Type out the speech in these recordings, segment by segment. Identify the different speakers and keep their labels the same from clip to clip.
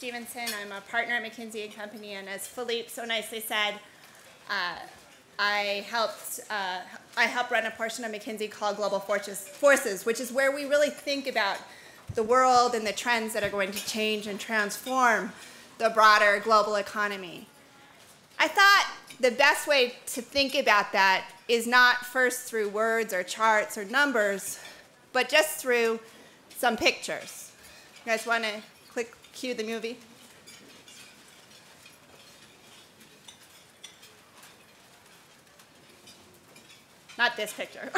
Speaker 1: Stephenson. I'm a partner at McKinsey & Company, and as Philippe so nicely said, I help run a portion of McKinsey called Global Forces, which is where we really think about the world and the trends that are going to change and transform the broader global economy. I thought the best way to think about that is not first through words or charts or numbers, but just through some pictures. You guys want to cue the movie? Not this picture.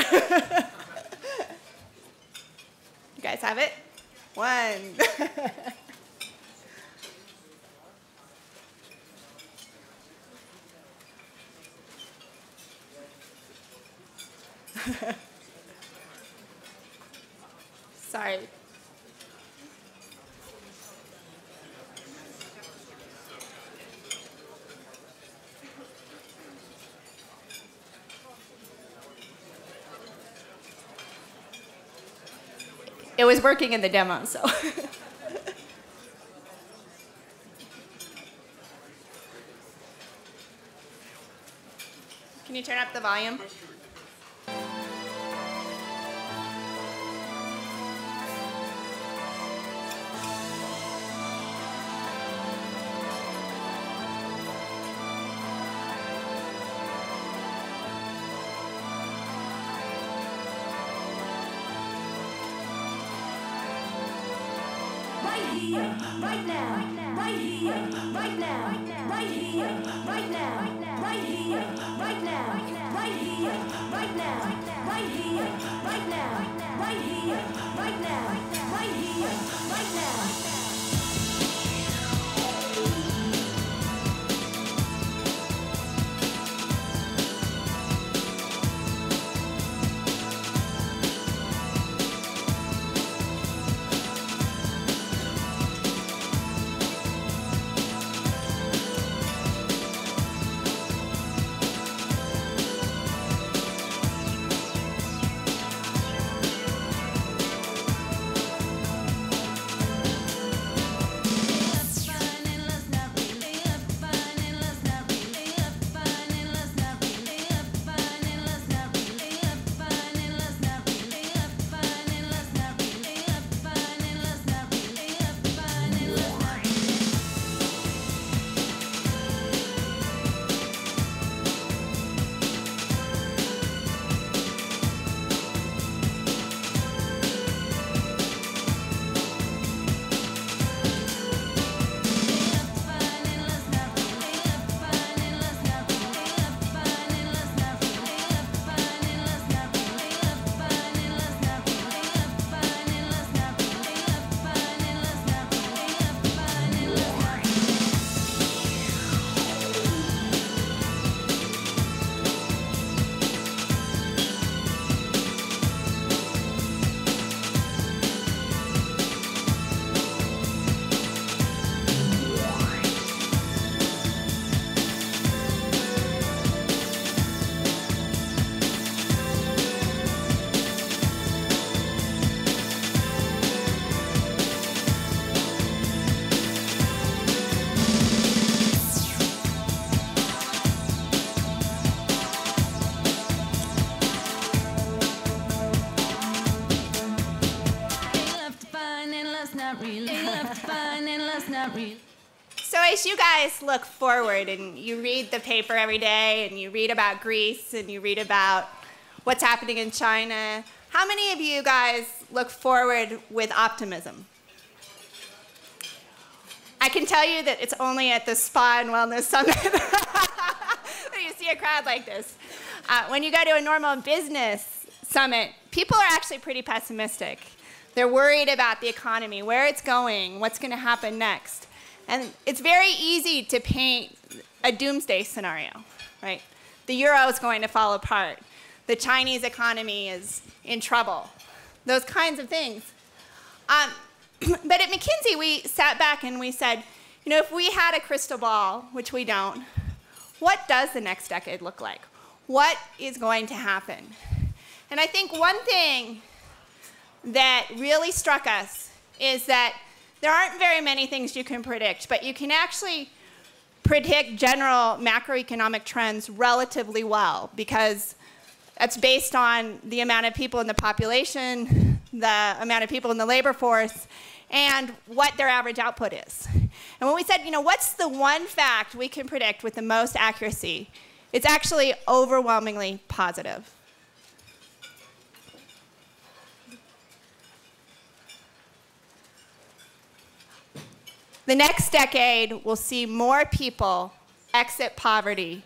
Speaker 1: You guys have it? One. Sorry. It was working in the demo, so. Can you turn up the volume?
Speaker 2: Right here, right now, right here, right now, right here, right now, right here, right now, right here, right now, right here, right now, right here, right now, right here, right now.
Speaker 1: So as you guys look forward and you read the paper every day and you read about Greece and you read about what's happening in China, how many of you guys look forward with optimism? I can tell you that it's only at the Spa and Wellness Summit that you see a crowd like this. When you go to a normal business summit, people are actually pretty pessimistic. They're worried about the economy, where it's going, what's going to happen next. And it's very easy to paint a doomsday scenario, right? The euro is going to fall apart. The Chinese economy is in trouble. Those kinds of things. But at McKinsey, we sat back and we said, you know, if we had a crystal ball, which we don't, what does the next decade look like? What is going to happen? And I think one thing that really struck us is that there aren't very many things you can predict, but you can actually predict general macroeconomic trends relatively well because that's based on the amount of people in the population, the amount of people in the labor force, and what their average output is. And when we said, what's the one fact we can predict with the most accuracy, it's actually overwhelmingly positive. The next decade will see more people exit poverty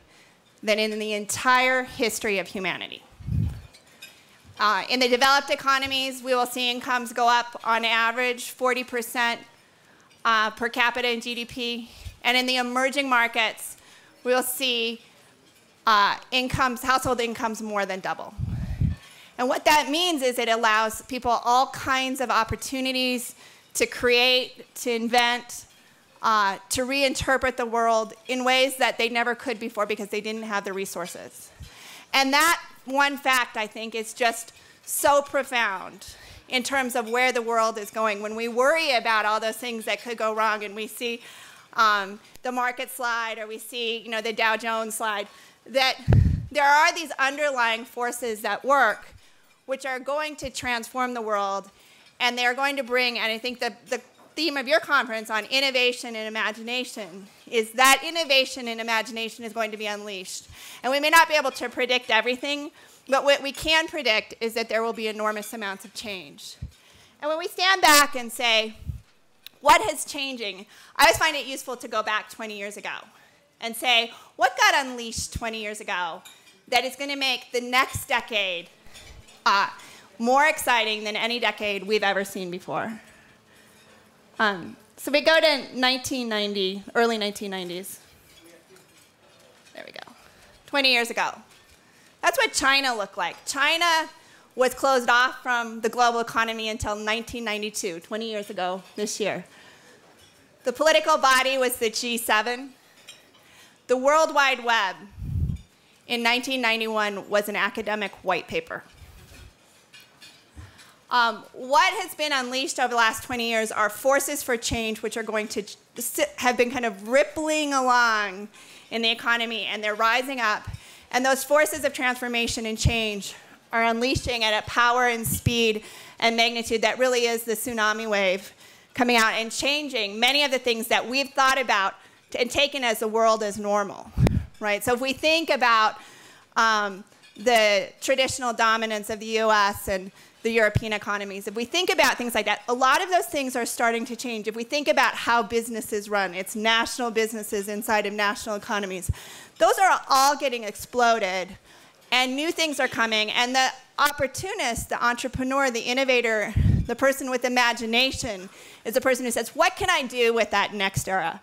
Speaker 1: than in the entire history of humanity. In the developed economies, we will see incomes go up on average 40% per capita in GDP. And in the emerging markets, we will see household incomes more than double. And what that means is it allows people all kinds of opportunities to create, to invent, to reinterpret the world in ways that they never could before because they didn't have the resources. And that one fact, I think, is just so profound in terms of where the world is going. When we worry about all those things that could go wrong and we see the market slide or we see the Dow Jones slide, that there are these underlying forces at work which are going to transform the world, and they're going to bring, and I think the theme of your conference on innovation and imagination is that innovation and imagination is going to be unleashed. And we may not be able to predict everything, but what we can predict is that there will be enormous amounts of change. And when we stand back and say, what is changing, I always find it useful to go back 20 years ago and say, what got unleashed 20 years ago that is going to make the next decade more exciting than any decade we've ever seen before? So we go to 1990, early 1990s. There we go. 20 years ago. That's what China looked like. China was closed off from the global economy until 1992, 20 years ago this year. The political body was the G7. The World Wide Web in 1991 was an academic white paper. What has been unleashed over the last 20 years are forces for change which are going to have been kind of rippling along in the economy, and they're rising up. And those forces of transformation and change are unleashing at a power and speed and magnitude that really is the tsunami wave coming out and changing many of the things that we've thought about and taken as the world as normal, right? So if we think about the traditional dominance of the US and the European economies, if we think about things like that, a lot of those things are starting to change. If we think about how businesses run, it's national businesses inside of national economies, those are all getting exploded, and new things are coming, and the opportunist, the entrepreneur, the innovator, the person with imagination is the person who says, what can I do with that next era?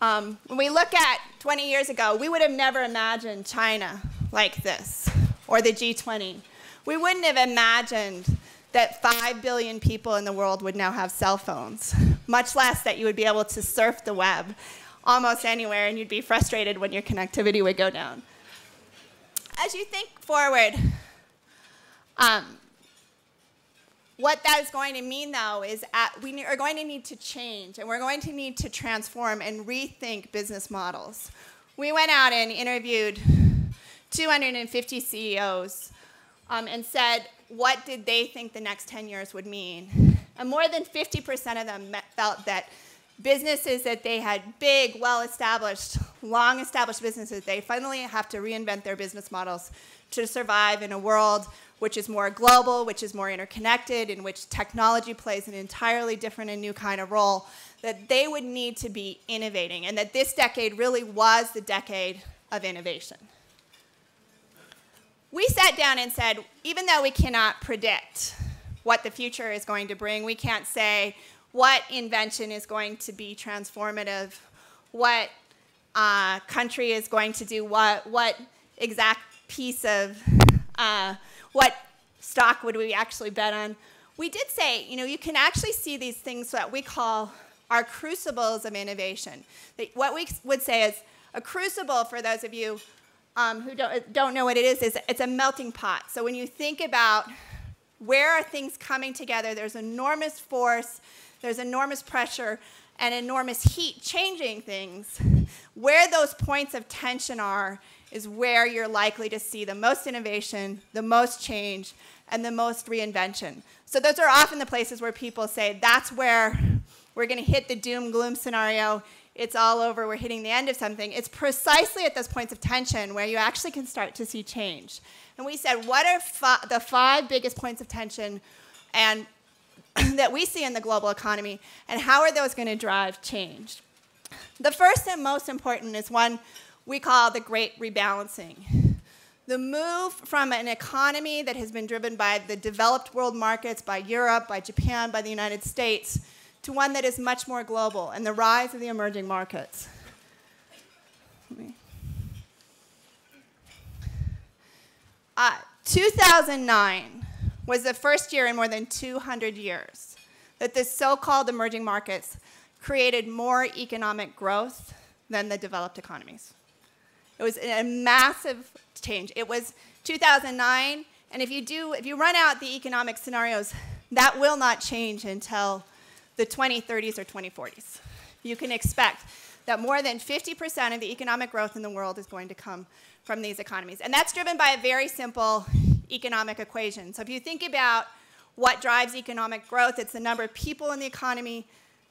Speaker 1: When we look at 20 years ago, we would have never imagined China like this, or the G20. We wouldn't have imagined that 5 billion people in the world would now have cell phones, much less that you would be able to surf the web almost anywhere and you'd be frustrated when your connectivity would go down. As you think forward, what that is going to mean, though, is we are going to need to change, and we're going to need to transform and rethink business models. We went out and interviewed 250 CEOs and said, what did they think the next 10 years would mean? And more than 50% of them felt that businesses that they had big, well-established, long-established businesses, they finally have to reinvent their business models to survive in a world which is more global, which is more interconnected, in which technology plays an entirely different and new kind of role, that they would need to be innovating, and that this decade really was the decade of innovation. We sat down and said, even though we cannot predict what the future is going to bring, we can't say what invention is going to be transformative, what country is going to do what exact piece of, what stock would we actually bet on. We did say, you can actually see these things that we call our crucibles of innovation. What we would say is a crucible, for those of you who don't know what it is it's a melting pot. So when you think about where are things coming together, there's enormous force there's enormous pressure and enormous heat changing things. Where those points of tension are is where you're likely to see the most innovation, the most change, and the most reinvention. So those are often the places where people say, that's where we're going to hit the doom gloom scenario. It's all over. We're hitting the end of something. It's precisely at those points of tension where you actually can start to see change. And we said, what are the 5 biggest points of tension and that we see in the global economy, and how are those going to drive change? The first and most important is one we call the great rebalancing. The move from an economy that has been driven by the developed world markets, by Europe, by Japan, by the United States, to one that is much more global, and the rise of the emerging markets. 2009 was the first year in more than 200 years that the so-called emerging markets created more economic growth than the developed economies. It was a massive change. It was 2009, and if you run out the economic scenarios, that will not change until the 2030s or 2040s. You can expect that more than 50% of the economic growth in the world is going to come from these economies. And that's driven by a very simple economic equation. So if you think about what drives economic growth, it's the number of people in the economy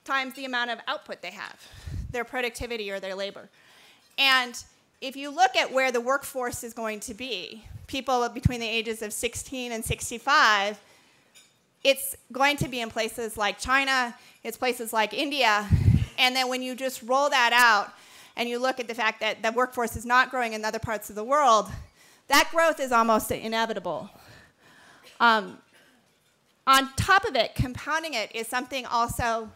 Speaker 1: times the amount of output they have, their productivity or their labor. And if you look at where the workforce is going to be, people between the ages of 16 and 65, it's going to be in places like China, it's places like India, and then when you just roll that out and you look at the fact that the workforce is not growing in other parts of the world, that growth is almost inevitable. On top of it, compounding it, is something also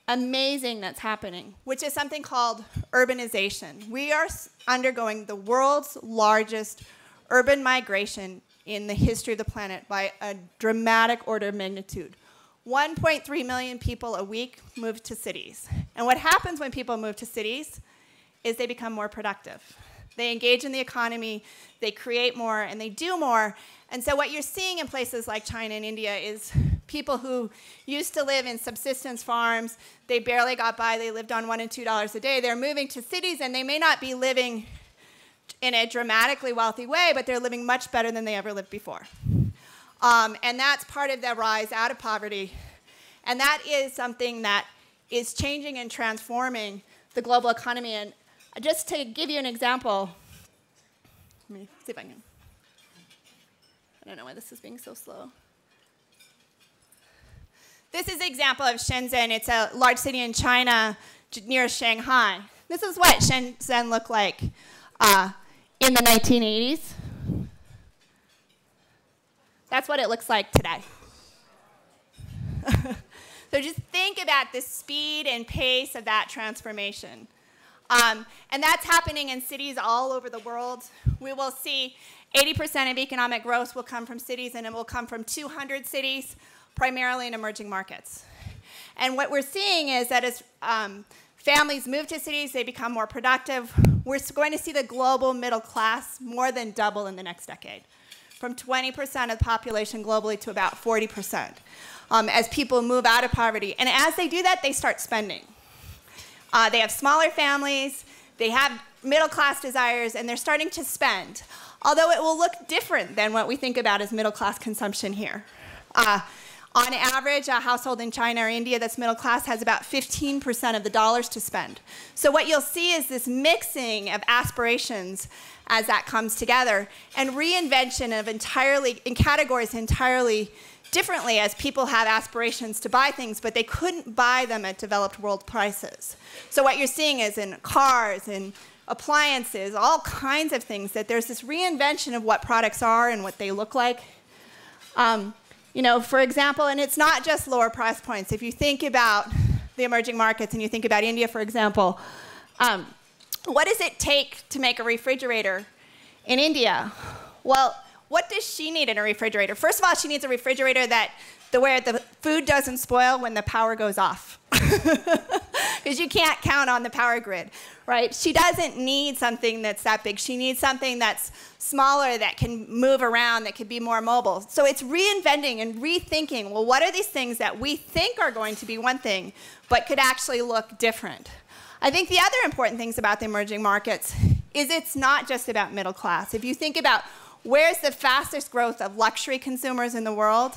Speaker 1: amazing that's happening, which is something called urbanization. We are undergoing the world's largest urban migration in the history of the planet by a dramatic order of magnitude. 1.3 million people a week move to cities. And what happens when people move to cities is they become more productive. They engage in the economy, they create more, and they do more. And so what you're seeing in places like China and India is people who used to live in subsistence farms, they barely got by, they lived on $1 and $2 a day. They're moving to cities, and they may not be living in a dramatically wealthy way, but they're living much better than they ever lived before. And that's part of the rise out of poverty. And that is something that is changing and transforming the global economy. And just to give you an example, let me see if I can. I don't know why this is being so slow. This is an example of Shenzhen. It's a large city in China near Shanghai. This is what Shenzhen looked like in the 1980s. That's what it looks like today. So just think about the speed and pace of that transformation. And that's happening in cities all over the world. We will see 80% of economic growth will come from cities, and it will come from 200 cities, primarily in emerging markets. And what we're seeing is that as families move to cities, they become more productive. We're going to see the global middle class more than double in the next decade, from 20% of the population globally to about 40%, as people move out of poverty. And as they do that, they start spending. They have smaller families, they have middle-class desires, and they're starting to spend, although it will look different than what we think about as middle-class consumption here. On average, a household in China or India that's middle class has about 15% of the dollars to spend. So what you'll see is this mixing of aspirations as that comes together, and reinvention of in categories entirely differently, as people have aspirations to buy things, but they couldn't buy them at developed world prices. So what you're seeing is in cars, in appliances, all kinds of things, that there's this reinvention of what products are and what they look like. You know, for example, and it's not just lower price points. If you think about the emerging markets and you think about India, for example, what does it take to make a refrigerator in India? Well, what does she need in a refrigerator? First of all, she needs a refrigerator where the food doesn't spoil when the power goes off. because you can't count on the power grid, right? She doesn't need something that's that big. She needs something that's smaller, that can move around, that could be more mobile. So it's reinventing and rethinking, well, what are these things that we think are going to be one thing, but could actually look different? I think the other important things about the emerging markets is it's not just about middle class. If you think about where's the fastest growth of luxury consumers in the world,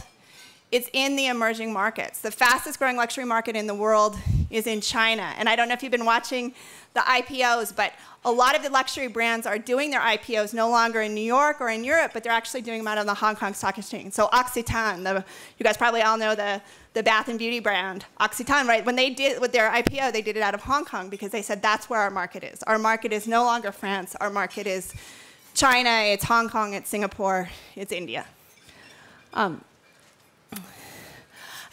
Speaker 1: it's in the emerging markets. The fastest growing luxury market in the world is in China. And I don't know if you've been watching the IPOs, but a lot of the luxury brands are doing their IPOs no longer in New York or in Europe, but they're actually doing them out on the Hong Kong Stock Exchange. So Occitan, you guys probably all know the bath and beauty brand, Occitan, right? When they did with their IPO, they did it out of Hong Kong because they said that's where our market is. Our market is no longer France. Our market is China, it's Hong Kong, it's Singapore, it's India.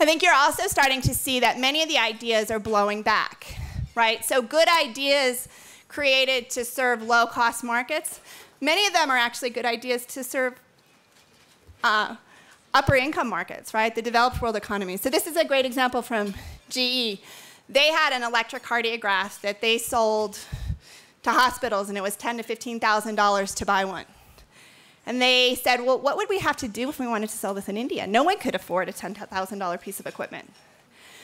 Speaker 1: I think you're also starting to see that many of the ideas are blowing back, right? So good ideas created to serve low-cost markets, many of them are actually good ideas to serve upper-income markets, right? The developed world economies. So this is a great example from GE. They had an electrocardiograph that they sold to hospitals, and it was $10,000 to $15,000 to buy one. And they said, well, what would we have to do if we wanted to sell this in India? No one could afford a $10,000 piece of equipment.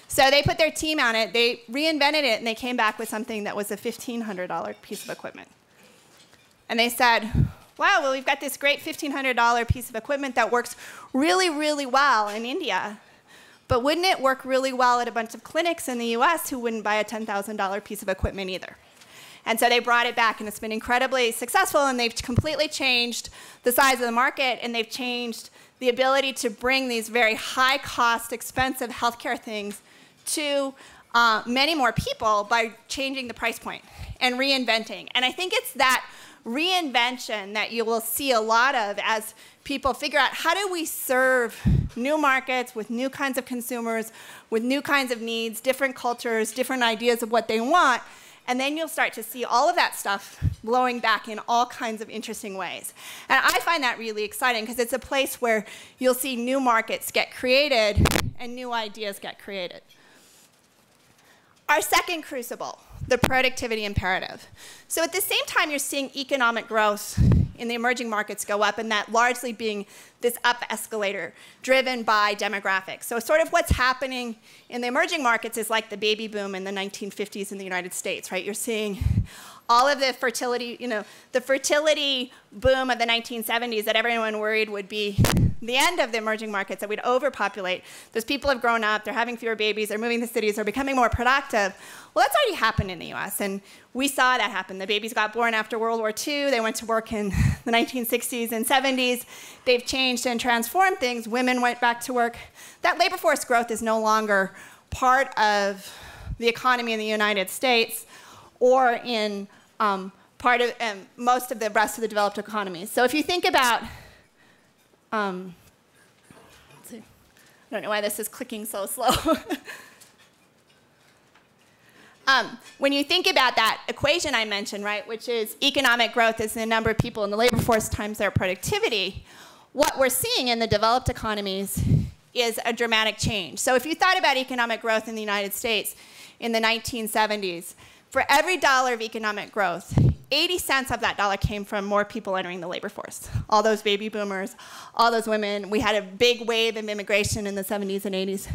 Speaker 1: So they put their team on it, they reinvented it, and they came back with something that was a $1,500 piece of equipment. And they said, wow, well, we've got this great $1,500 piece of equipment that works really, really well in India. But wouldn't it work really well at a bunch of clinics in the US who wouldn't buy a $10,000 piece of equipment either? And so they brought it back, and it's been incredibly successful, and they've completely changed the size of the market, and they've changed the ability to bring these very high-cost, expensive healthcare things to many more people by changing the price point and reinventing. And I think it's that reinvention that you will see a lot of as people figure out how do we serve new markets with new kinds of consumers, with new kinds of needs, different cultures, different ideas of what they want. And then you'll start to see all of that stuff blowing back in all kinds of interesting ways. And I find that really exciting because it's a place where you'll see new markets get created and new ideas get created. Our second crucible, the productivity imperative. So at the same time, you're seeing economic growth in the emerging markets go up, and that largely being this up escalator driven by demographics. So sort of what's happening in the emerging markets is like the baby boom in the 1950s in the United States, right? You're seeing all of the fertility, the fertility boom of the 1970s that everyone worried would be the end of the emerging markets, that we'd overpopulate. Those people have grown up, they're having fewer babies, they're moving to cities, they're becoming more productive. Well, that's already happened in the US, and we saw that happen. The babies got born after World War II, they went to work in the 1960s and 70s. They've changed and transformed things. Women went back to work. That labor force growth is no longer part of the economy in the United States or in part of most of the rest of the developed economies. So if you think about, let's see, I don't know why this is clicking so slow. When you think about that equation I mentioned, right, which is economic growth is the number of people in the labor force times their productivity, what we're seeing in the developed economies is a dramatic change. So if you thought about economic growth in the United States in the 1970s, for every dollar of economic growth, 80 cents of that dollar came from more people entering the labor force. All those baby boomers, all those women. We had a big wave of immigration in the 70s and 80s.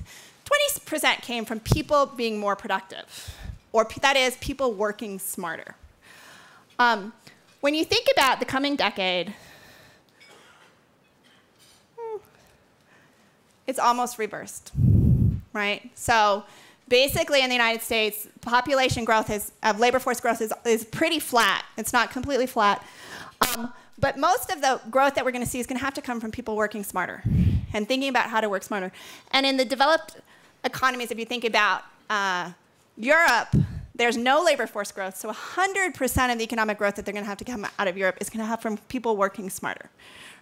Speaker 1: 20% came from people being more productive, or that is, people working smarter. When you think about the coming decade, it's almost reversed, right? So basically in the United States, population growth of labor force growth is pretty flat. It's not completely flat. But most of the growth that we're going to see is going to have to come from people working smarter and thinking about how to work smarter. And in the developed economies, if you think about Europe, there's no labor force growth. So 100% of the economic growth that they're going to have to come out of Europe is going to have from people working smarter,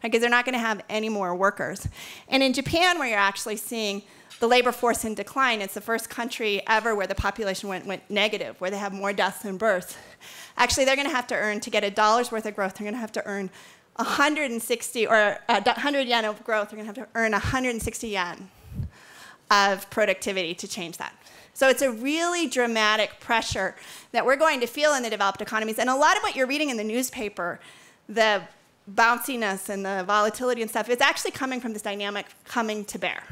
Speaker 1: because they're not going to have any more workers. And in Japan, where you're actually seeing the labor force in decline, it's the first country ever where the population went negative, where they have more deaths than births. Actually, they're going to have to earn, to get a dollar's worth of growth, they're going to have to earn 160, or 100 yen of growth, they're going to have to earn 160 yen of productivity to change that. So it's a really dramatic pressure that we're going to feel in the developed economies. And a lot of what you're reading in the newspaper, the bounciness and the volatility and stuff, it's actually coming from this dynamic coming to bear.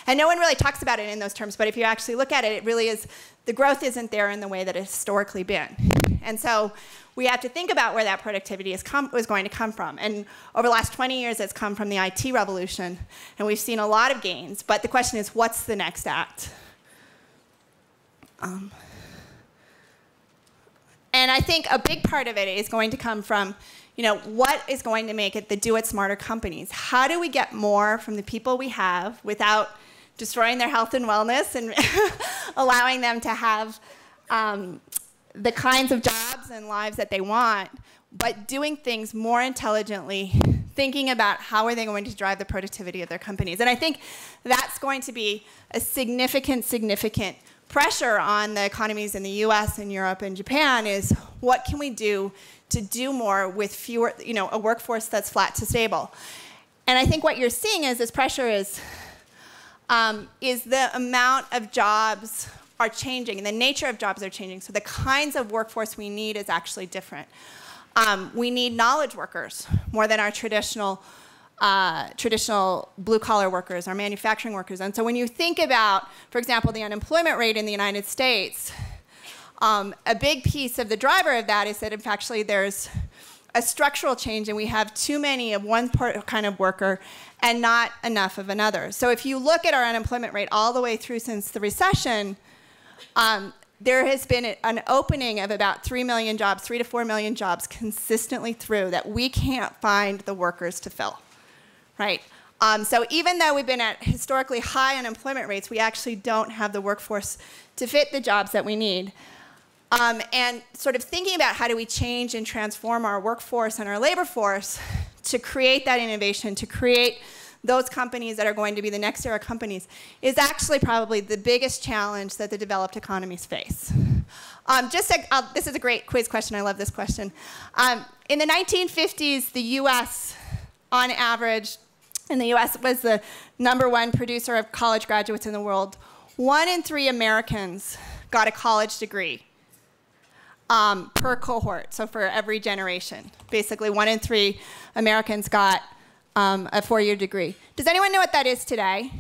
Speaker 1: And no one really talks about it in those terms, but if you actually look at it, it really is, the growth isn't there in the way that it's historically been. And so we have to think about where that productivity is going to come from. And over the last 20 years, it's come from the IT revolution, and we've seen a lot of gains, but the question is, what's the next act? And I think a big part of it is going to come from, what is going to make it the do it smarter companies? How do we get more from the people we have without destroying their health and wellness and allowing them to have the kinds of jobs and lives that they want, but doing things more intelligently, thinking about how are they going to drive the productivity of their companies. And I think that's going to be a significant pressure on the economies in the US and Europe and Japan is what can we do to do more with fewer, a workforce that's flat to stable. And I think what you're seeing is this pressure is the amount of jobs are changing and the nature of jobs are changing. So the kinds of workforce we need is actually different. We need knowledge workers more than our traditional blue-collar workers, our manufacturing workers. And so when you think about, for example, the unemployment rate in the United States, a big piece of the driver of that is that, in fact, actually there's a structural change, and we have too many of one kind of worker and not enough of another. So if you look at our unemployment rate all the way through since the recession, there has been an opening of about 3 million jobs, 3 to 4 million jobs consistently through that we can't find the workers to fill. Right? So even though we've been at historically high unemployment rates, we actually don't have the workforce to fit the jobs that we need. And sort of thinking about how do we change and transform our workforce and our labor force to create that innovation, to create those companies that are going to be the next era companies, is actually probably the biggest challenge that the developed economies face. This is a great quiz question. I love this question. In the 1950s, the US, on average, in the US was the #1 producer of college graduates in the world. 1 in 3 Americans got a college degree per cohort, so for every generation. Basically, 1 in 3 Americans got a 4-year degree. Does anyone know what that is today?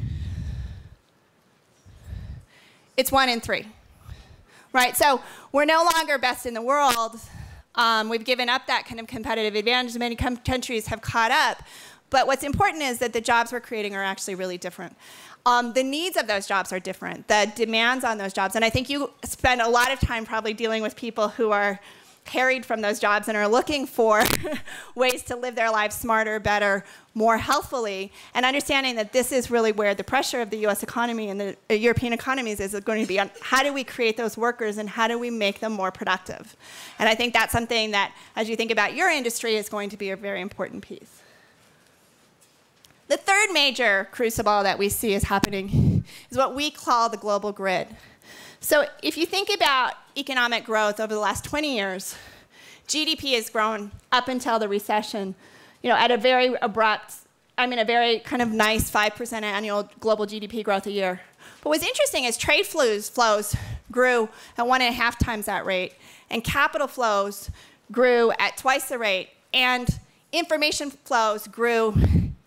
Speaker 1: It's 1 in 3. Right, so we're no longer best in the world. We've given up that kind of competitive advantage. Many countries have caught up. But what's important is that the jobs we're creating are actually really different. The needs of those jobs are different, the demands on those jobs. And I think you spend a lot of time probably dealing with people who are harried from those jobs and are looking for ways to live their lives smarter, better, more healthfully, and understanding that this is really where the pressure of the US economy and the European economies is going to be on how do we create those workers and how do we make them more productive. And I think that's something that, as you think about your industry, is going to be a very important piece. The third major crucible that we see is happening is what we call the global grid. So if you think about economic growth over the last 20 years, GDP has grown up until the recession, at a very abrupt, a very kind of nice 5% annual global GDP growth a year. But what's interesting is trade flows grew at 1.5 times that rate, and capital flows grew at twice the rate, and information flows grew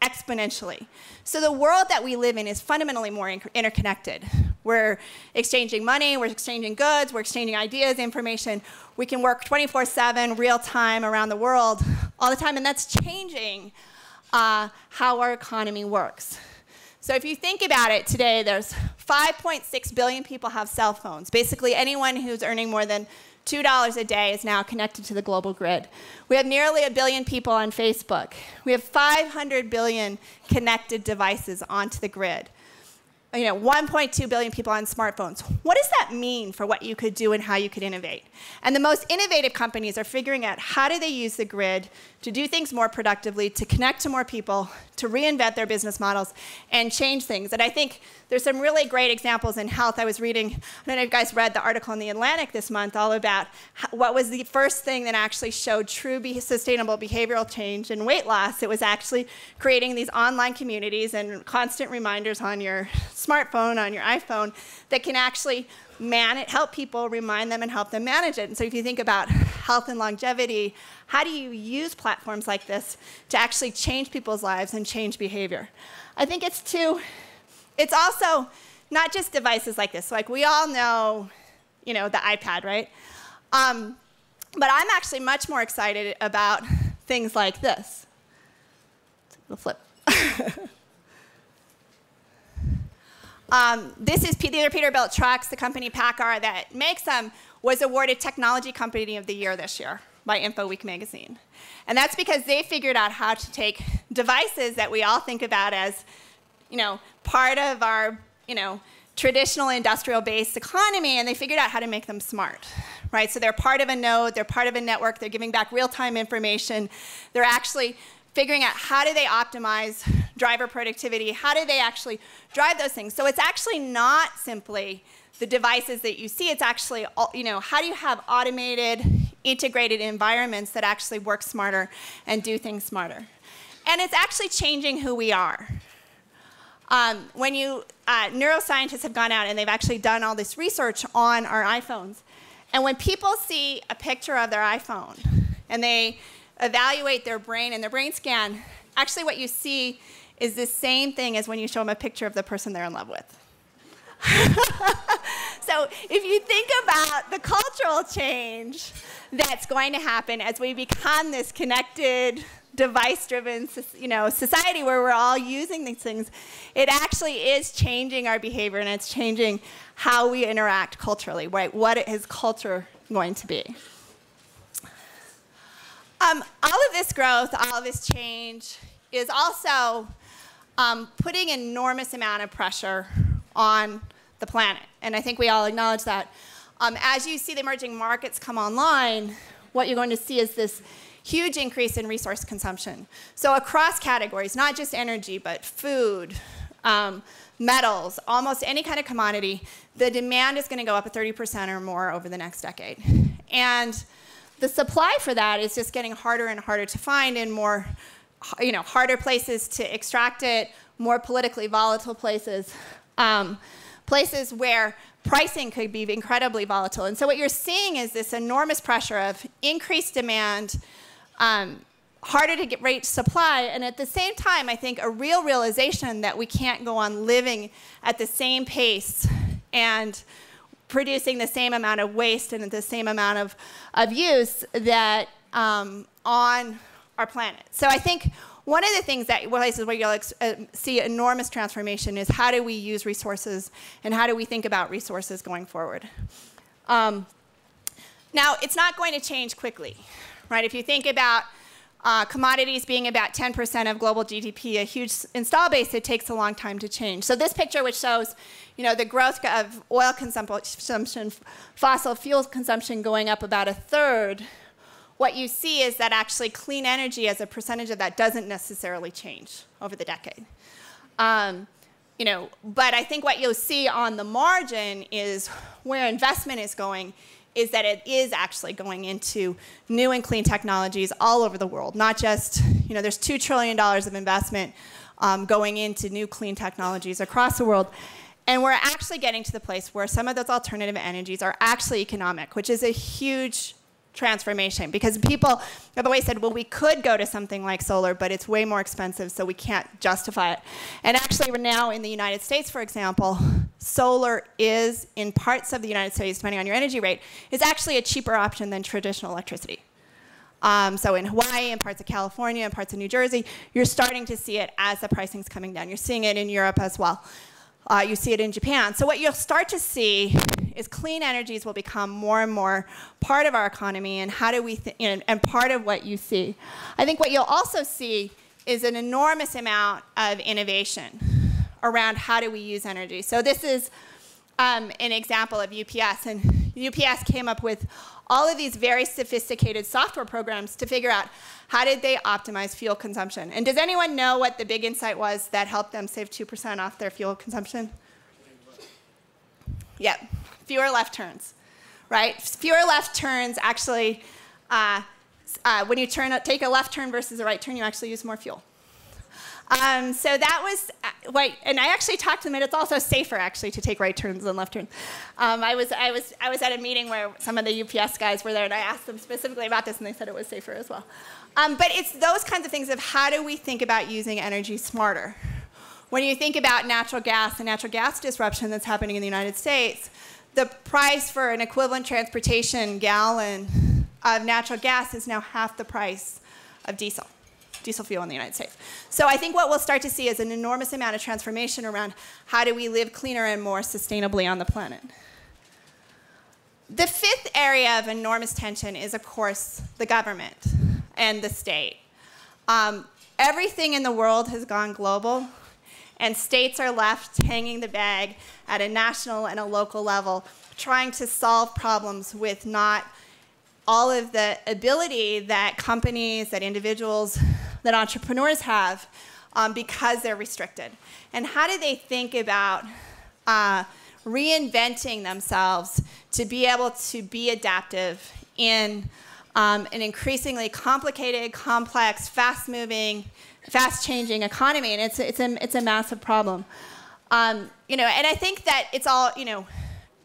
Speaker 1: exponentially. So the world that we live in is fundamentally more interconnected. We're exchanging money, we're exchanging goods, we're exchanging ideas, information. We can work 24/7, real time around the world all the time, and that's changing how our economy works. So if you think about it today, there's 5.6 billion people have cell phones. Basically anyone who's earning more than $2 a day is now connected to the global grid. We have nearly 1 billion people on Facebook. We have 500 billion connected devices onto the grid. 1.2 billion people on smartphones. What does that mean for what you could do and how you could innovate? And the most innovative companies are figuring out how do they use the grid to do things more productively, to connect to more people, to reinvent their business models, and change things. And I think there's some really great examples in health. I was reading, I don't know if you guys read the article in The Atlantic this month all about what was the first thing that actually showed true sustainable behavioral change and weight loss. It was actually creating these online communities and constant reminders on your smartphone, on your iPhone, that can actually help people, remind them, and help them manage it. And so if you think about health and longevity, how do you use platforms like this to actually change people's lives and change behavior? I think it's also not just devices like this. Like we all know, the iPad, right? But I'm actually much more excited about things like this. The flip. These are Peterbilt trucks. The company PACCAR that makes them was awarded Technology Company of the Year this year by InfoWeek magazine. And that's because they figured out how to take devices that we all think about as, part of our, traditional industrial-based economy, and they figured out how to make them smart, right? So they're part of a node, they're part of a network, they're giving back real-time information. They're actually figuring out how do they optimize driver productivity, how do they actually drive those things. So it's actually not simply the devices that you see, it's actually, how do you have automated, integrated environments that actually work smarter and do things smarter. And it's actually changing who we are. Neuroscientists have gone out and they've actually done all this research on our iPhones. And when people see a picture of their iPhone and they evaluate their brain and their brain scan, actually what you see is the same thing as when you show them a picture of the person they're in love with. So if you think about the cultural change that's going to happen as we become this connected, device-driven, society where we're all using these things, it actually is changing our behavior and it's changing how we interact culturally, right? What is culture going to be? All of this growth, all of this change is also putting an enormous amount of pressure on the planet. And I think we all acknowledge that. As you see the emerging markets come online, what you're going to see is this huge increase in resource consumption. So across categories, not just energy, but food, metals, almost any kind of commodity, the demand is going to go up 30% or more over the next decade. And the supply for that is just getting harder and harder to find in more, harder places to extract it, more politically volatile places, places where pricing could be incredibly volatile. And so what you're seeing is this enormous pressure of increased demand, harder to get rate supply, and at the same time, I think a real realization that we can't go on living at the same pace and producing the same amount of waste and the same amount of use that on our planet. So I think one of the things places where you'll see enormous transformation is how do we use resources and how do we think about resources going forward. Now, it's not going to change quickly, right? If you think about commodities being about 10% of global GDP, a huge install base, it takes a long time to change. So this picture, which shows the growth of oil consumption, fossil fuel consumption going up about 1/3, what you see is that actually clean energy as a percentage of that doesn't necessarily change over the decade. But I think what you'll see on the margin is where investment is going is that it is actually going into new and clean technologies all over the world, not just, there's $2 trillion of investment going into new clean technologies across the world. And we're actually getting to the place where some of those alternative energies are actually economic, which is a huge transformation, because people have always said, well, we could go to something like solar, but it's way more expensive, so we can't justify it. And actually, we're now in the United States, for example, solar is, in parts of the United States, depending on your energy rate, is actually a cheaper option than traditional electricity. So in Hawaii and parts of California and parts of New Jersey, you're starting to see it as the pricing's coming down. You're seeing it in Europe as well. You see it in Japan. So what you'll start to see is clean energies will become more and more part of our economy, and how do we and part of what you see. I think what you'll also see is an enormous amount of innovation around how do we use energy. So this is an example of UPS, and UPS came up with all of these very sophisticated software programs to figure out how did they optimize fuel consumption. And does anyone know what the big insight was that helped them save 2% off their fuel consumption? Yeah, fewer left turns, right? Fewer left turns actually, when you take a left turn versus a right turn, you actually use more fuel. So that was, and I actually talked to them, and it's also safer actually to take right turns than left turns. I was at a meeting where some of the UPS guys were there, and I asked them specifically about this, and they said it was safer as well. But it's those kinds of things of how do we think about using energy smarter. When you think about natural gas and natural gas disruption that's happening in the United States, the price for an equivalent transportation gallon of natural gas is now half the price of diesel fuel in the United States. So I think what we'll start to see is an enormous amount of transformation around how do we live cleaner and more sustainably on the planet. The fifth area of enormous tension is, of course, the government and the state. Everything in the world has gone global, and states are left hanging the bag at a national and a local level, trying to solve problems with not all of the ability that companies, that individuals, that entrepreneurs have because they're restricted. And how do they think about reinventing themselves to be able to be adaptive in an increasingly complicated, complex, fast-moving, fast-changing economy? And it's a massive problem. And I think that it's all,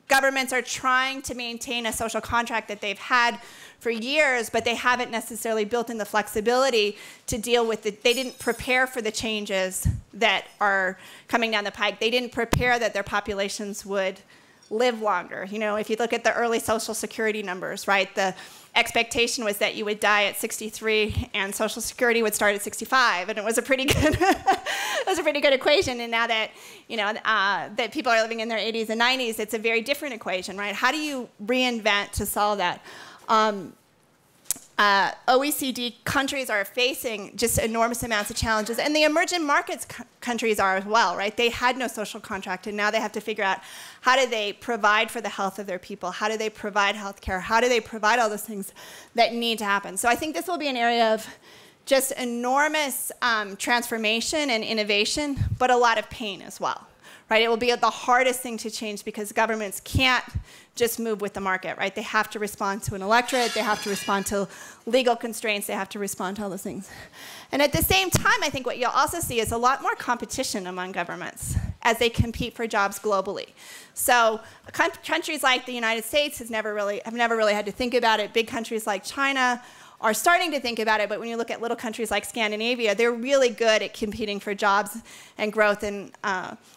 Speaker 1: governments are trying to maintain a social contract that they've had for years, but they haven't necessarily built in the flexibility to deal with it. They didn't prepare for the changes that are coming down the pike. They didn't prepare that their populations would live longer. If you look at the early Social Security numbers, right, the expectation was that you would die at 63 and Social Security would start at 65, and it was a pretty good, equation. And now that that people are living in their 80s and 90s, it's a very different equation, right? How do you reinvent to solve that? OECD countries are facing just enormous amounts of challenges, and the emerging markets countries are as well, right? They had no social contract, and now they have to figure out how do they provide for the health of their people, how do they provide health care, how do they provide all those things that need to happen. So I think this will be an area of just enormous transformation and innovation, but a lot of pain as well. Right? It will be the hardest thing to change because governments can't just move with the market, right? They have to respond to an electorate, they have to respond to legal constraints, they have to respond to all those things. And at the same time, I think what you'll also see is a lot more competition among governments as they compete for jobs globally. So countries like the United States have never really had to think about it. Big countries like China are starting to think about it, but when you look at little countries like Scandinavia, they're really good at competing for jobs and growth and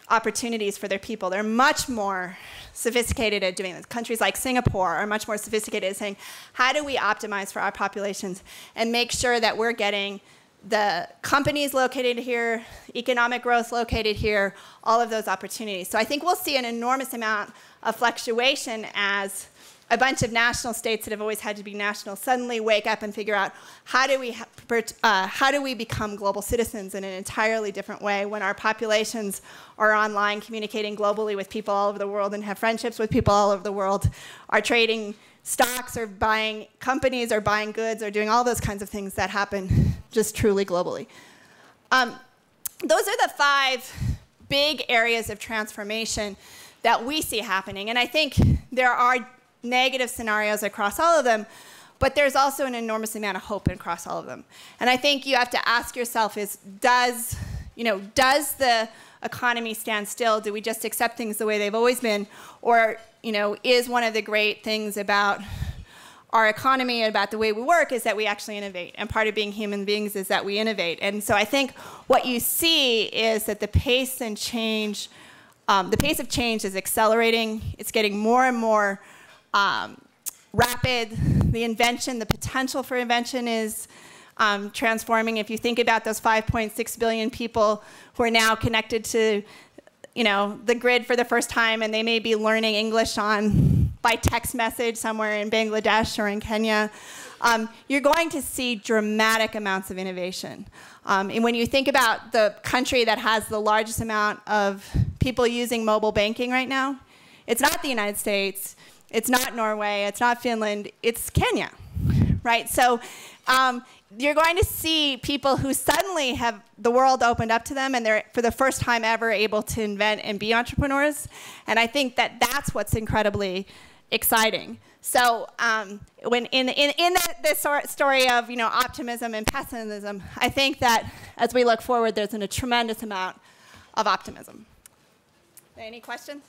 Speaker 1: opportunities for their people. They're much more sophisticated at doing this. Countries like Singapore are much more sophisticated at saying, how do we optimize for our populations and make sure that we're getting the companies located here, economic growth located here, all of those opportunities. So I think we'll see an enormous amount of fluctuation as a bunch of national states that have always had to be national suddenly wake up and figure out how do we become global citizens in an entirely different way when our populations are online communicating globally with people all over the world and have friendships with people all over the world, are trading stocks or buying companies or buying goods or doing all those kinds of things that happen just truly globally. Those are the 5 big areas of transformation that we see happening. And I think there are negative scenarios across all of them, but there's also an enormous amount of hope across all of them. And I think you have to ask yourself is, does the economy stand still? Do we just accept things the way they've always been? Or, is one of the great things about our economy and about the way we work is that we actually innovate. And part of being human beings is that we innovate. And so I think what you see is that the pace of change is accelerating. It's getting more and more rapid. The potential for invention is transforming. If you think about those 5.6 billion people who are now connected to, the grid for the first time, and they may be learning English by text message somewhere in Bangladesh or in Kenya, you're going to see dramatic amounts of innovation. And when you think about the country that has the largest amount of people using mobile banking right now, it's not the United States. It's not Norway, it's not Finland, it's Kenya, right? So you're going to see people who suddenly have the world opened up to them and they're, for the first time ever, able to invent and be entrepreneurs. And I think that that's what's incredibly exciting. So when in this story of optimism and pessimism, I think that as we look forward, there's a tremendous amount of optimism. Any questions?